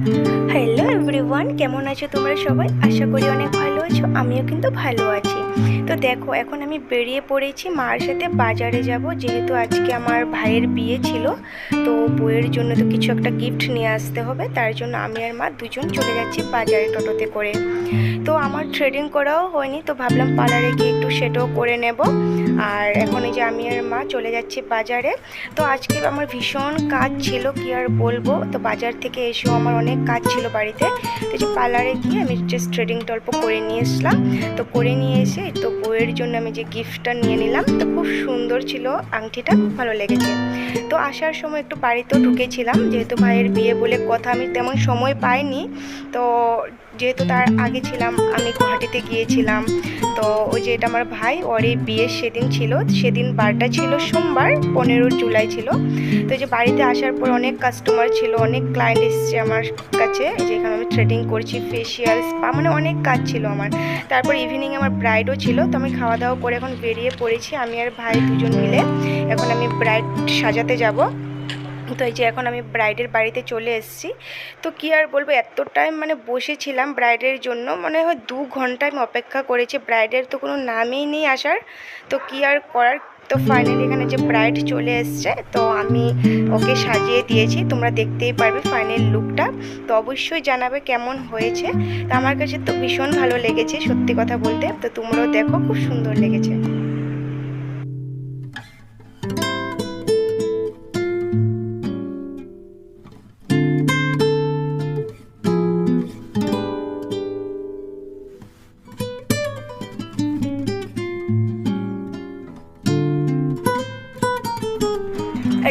Hello everyone, কেমন আছো তোমরা সবাই? আশা করি অনেক ভালো আছো। আমিও কিন্তু ভালো আছি। তো দেখো, এখন আমি বেরিয়ে পড়েছি মার সাথে বাজারে যাব, যেহেতু আজকে আমার ভাইয়ের বিয়ে ছিল। তো বউয়ের জন্য তো কিছু একটা গিফট নিয়ে আসতে হবে, তার জন্য আমি আর মা দুজন চলে যাচ্ছি বাজারে টোটোতে করে। তো আমার থ্রেডিং করাও হয়নি, তো ভাবলাম পার্লারে গিয়ে একটু সেটাও করে নেব। আর এখন এই যে আমি আর মা চলে যাচ্ছি বাজারে। তো আজকে আমার ভীষণ কাজ ছিল, কি আর বলবো। তো বাজার থেকে এসেও আমার অনেক কাজ ছিল বাড়িতে। তো যে পার্লারে গিয়ে আমি জাস্ট থ্রেডিং অল্প করে নিয়ে এসলাম। তো করে নিয়ে এসে তো বউয়ের জন্য আমি যে গিফটটা নিয়ে নিলাম, তো খুব সুন্দর ছিল আংটিটা, খুব ভালো লেগেছে। তো আসার সময় একটু বাড়িতেও ঢুকেছিলাম, যেহেতু ভাইয়ের বিয়ে বলে কথা, আমি তেমন সময় পাইনি। তো যেহেতু তার আগে ছিলাম, আমি গুয়াহাটিতে গিয়েছিলাম। তো ওই যে এটা আমার ভাই, ওর এই বিয়ের সেদিন ছিল, সেদিন বারটা ছিল সোমবার, 15 জুলাই ছিল। তো যে বাড়িতে আসার পর অনেক কাস্টমার ছিল, অনেক ক্লায়েন্ট এসছে আমার কাছে, যেখানে আমি থ্রেডিং করছি, ফেসিয়াল, স্পা, মানে অনেক কাজ ছিল আমার। তারপর ইভিনিং আমার ব্রাইডও ছিল। তো আমি খাওয়া দাওয়া করে এখন বেরিয়ে পড়েছি, আমি আর ভাই দুজন মিলে। এখন আমি ব্রাইড সাজাতে যাব। তো এই যে এখন আমি ব্রাইডের বাড়িতে চলে এসেছি। তো কী আর বলবো, এত টাইম মানে বসেছিলাম ব্রাইডের জন্য, মনে হয় 2 ঘন্টা আমি অপেক্ষা করেছি। ব্রাইডের তো কোনো নামই নেই আসার, তো কী আর করার। তো ফাইনালি এখানে যে ব্রাইড চলে এসছে, তো আমি ওকে সাজিয়ে দিয়েছি, তোমরা দেখতেই পারবে ফাইনাল লুকটা। তো অবশ্যই জানাবে কেমন হয়েছে। তো আমার কাছে তো ভীষণ ভালো লেগেছে, সত্যি কথা বলতে। তো তোমরাও দেখো, খুব সুন্দর লেগেছে।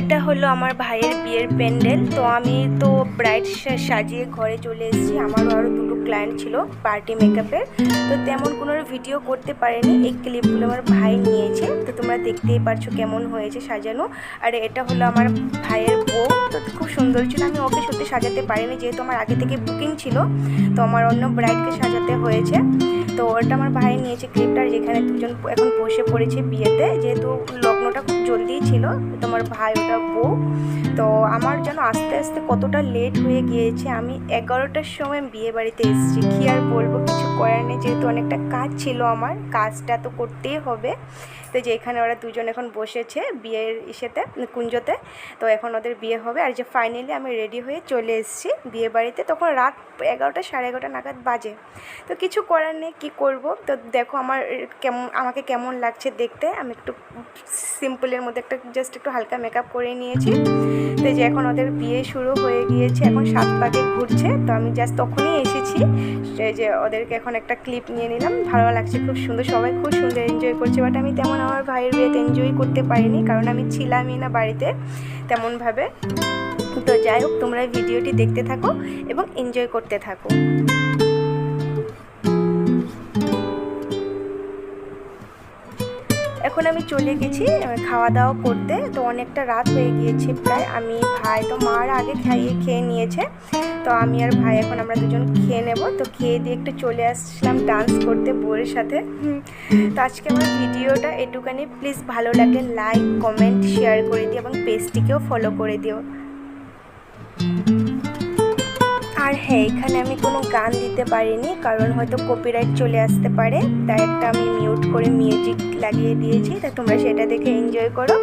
এটা হলো আমার ভাইয়ের বিয়ের প্যান্ডেল। তো আমি তো ব্রাইড সাজিয়ে ঘরে চলে এসেছি। আমারও আরও 2টো ক্লায়েন্ট ছিল পার্টি মেকআপের। তো তেমন কোনো ভিডিও করতে পারেনি, এই ক্লিপগুলো আমার ভাই নিয়েছে। তো তোমরা দেখতেই পারছো কেমন হয়েছে সাজানো। আর এটা হলো আমার ভাইয়ের বউ, তো খুব সুন্দর ছিল। আমি ওকে সত্যি সাজাতে পারিনি, যেহেতু আমার আগে থেকে বুকিং ছিল, তো আমার অন্য ব্রাইডকে সাজাতে হয়েছে। তো ওটা আমার ভাই নিয়েছে ক্লিপটা, যেখানে দুজন এখন বসে পড়েছে বিয়েতে, যেহেতু লগ্নটা খুব জলদিই ছিল। তোমার ভাই ওটা বউ। তো আমার যেন আস্তে আস্তে কতটা লেট হয়ে গিয়েছে। আমি 11টার সময় বিয়ে বাড়িতে এসেছি, কী আর বলবো, কিছু করার নেই, যেহেতু অনেকটা কাজ ছিল আমার, কাজটা তো করতেই হবে। তো যে এখানে ওরা দুজন এখন বসেছে বিয়ের ইসেতে, কুঞ্জতে। তো এখন ওদের বিয়ে হবে। আর যে ফাইনালি আমি রেডি হয়ে চলে এসেছি বিয়ে বাড়িতে, তখন রাত 11টা, সাড়ে 11টা নাগাদ বাজে। তো কিছু করার নেই, কী করব। তো দেখো আমাকে কেমন লাগছে দেখতে। আমি একটু সিম্পলের মধ্যে একটা জাস্ট একটু হালকা মেকআপ করে নিয়েছি। তো যে এখন ওদের বিয়ে শুরু হয়ে গিয়েছে, এখন 7 পাকে ঘুরছে। তো আমি জাস্ট তখনই এসেছি, যে ওদেরকে এখন একটা ক্লিপ নিয়ে নিলাম। ভালো লাগছে, খুব সুন্দর, সবাই খুব সুন্দর এনজয় করছে। বাট আমি তেমন আমার ভাইয়ের বিয়েতে এনজয় করতে পারিনি, কারণ আমি ছিলামই না বাড়িতে তেমনভাবে। তো যাই হোক, তোমরা ভিডিওটি দেখতে থাকো এবং এনজয় করতে থাকো। এখন আমি চলে গেছি খাওয়া দাওয়া করতে। তো অনেকটা রাত হয়ে গিয়েছে প্রায়। আমি ভাই তো মার আগে খেয়ে নিয়েছে। তো আমি আর ভাই এখন আমরা দুজন খেয়ে নেব। তো খেয়ে দিয়ে একটু চলে আসছিলাম ডান্স করতে বউয়ের সাথে। তো আজকে আমার ভিডিওটা এটুখানি। প্লিজ ভালো লাগলে লাইক, কমেন্ট, শেয়ার করে দিও এবং পেজটিকেও ফলো করে দিও। আর হ্যাঁ, এখানে আমি কোনো গান দিতে পারিনি, কারণ হয়তো কপিরাইট চলে আসতে পারে, তাই একটা আমি মিউট করে মিউজিক লাগিয়ে দিয়েছি। তা তোমরা সেটা দেখে এনজয় করো।